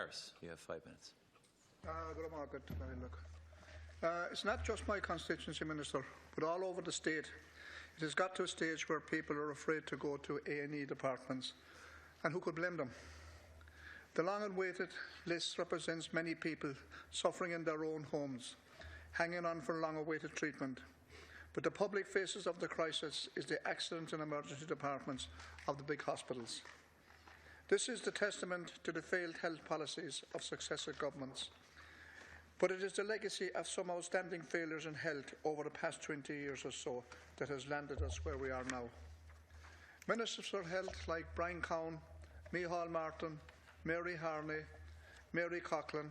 Ferris, you have 5 minutes. It's not just my constituency, Minister, but all over the state. It has got to a stage where people are afraid to go to A&E departments, and who could blame them? The long and waited list represents many people suffering in their own homes, hanging on for long-awaited treatment. But the public faces of the crisis is the accident and emergency departments of the big hospitals. This is the testament to the failed health policies of successive governments. But it is the legacy of some outstanding failures in health over the past 20 years or so that has landed us where we are now. Ministers for Health like Brian Cowan, Micheál Martin, Mary Harney, Mary Coughlin,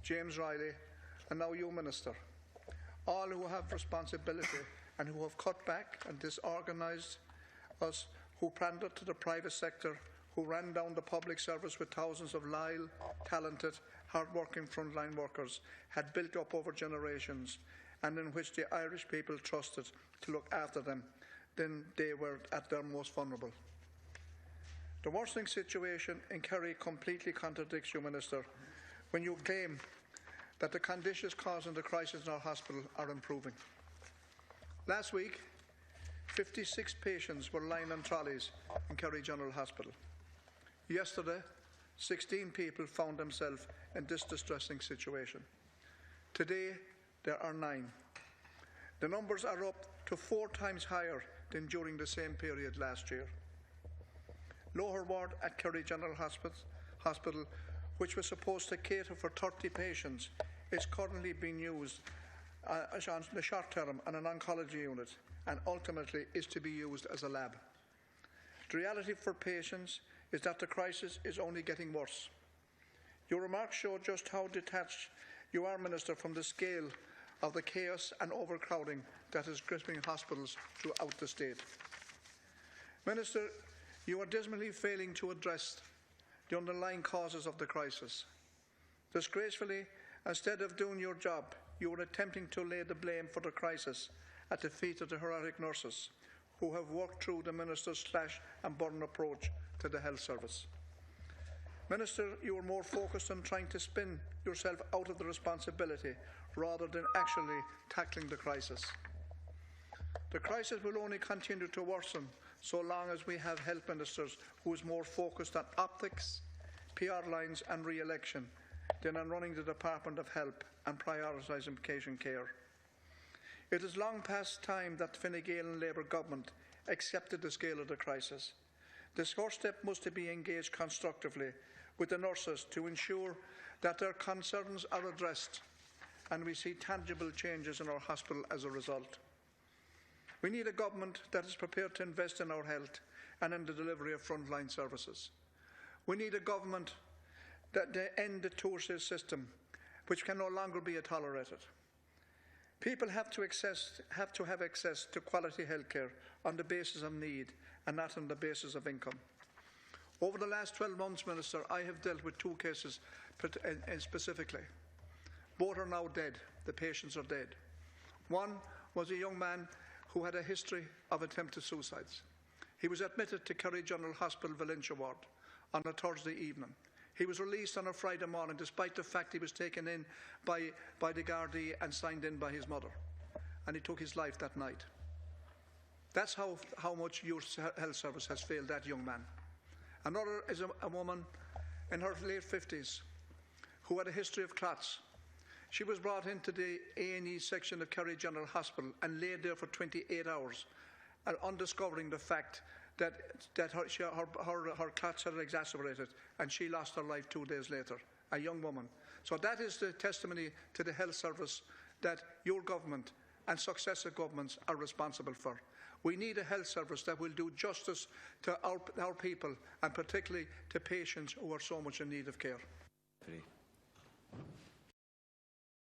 James Riley, and now you, Minister, all who have responsibility and who have cut back and disorganised us, who pandered to the private sector, who ran down the public service with thousands of loyal, talented, hard-working frontline workers, had built up over generations, and in which the Irish people trusted to look after them then they were at their most vulnerable. The worsening situation in Kerry completely contradicts you, Minister, when you claim that the conditions causing the crisis in our hospital are improving. Last week, 56 patients were lying on trolleys in Kerry General Hospital. Yesterday, 16 people found themselves in this distressing situation. Today, there are 9. The numbers are up to 4 times higher than during the same period last year. Lower Ward at Kerry General Hospital, which was supposed to cater for 30 patients, is currently being used on the short term on an oncology unit and ultimately is to be used as a lab. The reality for patients is that the crisis is only getting worse. Your remarks show just how detached you are, Minister, from the scale of the chaos and overcrowding that is gripping hospitals throughout the state. Minister, you are dismally failing to address the underlying causes of the crisis. Disgracefully, instead of doing your job, you are attempting to lay the blame for the crisis at the feet of the heroic nurses who have worked through the Minister's slash and burn approach to the health service. Minister, you are more focused on trying to spin yourself out of the responsibility rather than actually tackling the crisis. The crisis will only continue to worsen so long as we have health ministers who is more focused on optics, PR lines and re-election than on running the Department of Health and prioritising patient care. It is long past time that the Fine Gael Labour government accepted the scale of the crisis. The first step must be engaged constructively with the nurses to ensure that their concerns are addressed and we see tangible changes in our hospital as a result. We need a government that is prepared to invest in our health and in the delivery of frontline services. We need a government that end the two-tier system, which can no longer be tolerated. People have to have access to quality health care on the basis of need and not on the basis of income. Over the last 12 months, Minister, I have dealt with 2 cases specifically. Both are now dead. The patients are dead. One was a young man who had a history of attempted suicides. He was admitted to Kerry General Hospital, Valentia Ward, on a Thursday evening. He was released on a Friday morning, despite the fact he was taken in by the Gardaí and signed in by his mother. And he took his life that night. That's how much your health service has failed that young man. Another is a woman in her late 50s who had a history of clots. She was brought into the A&E section of Kerry General Hospital and laid there for 28 hours, undiscovering the fact that her clots had exacerbated, and she lost her life 2 days later, a young woman. So that is the testimony to the health service that your government and successive governments are responsible for. We need a health service that will do justice to our people, and particularly to patients who are so much in need of care.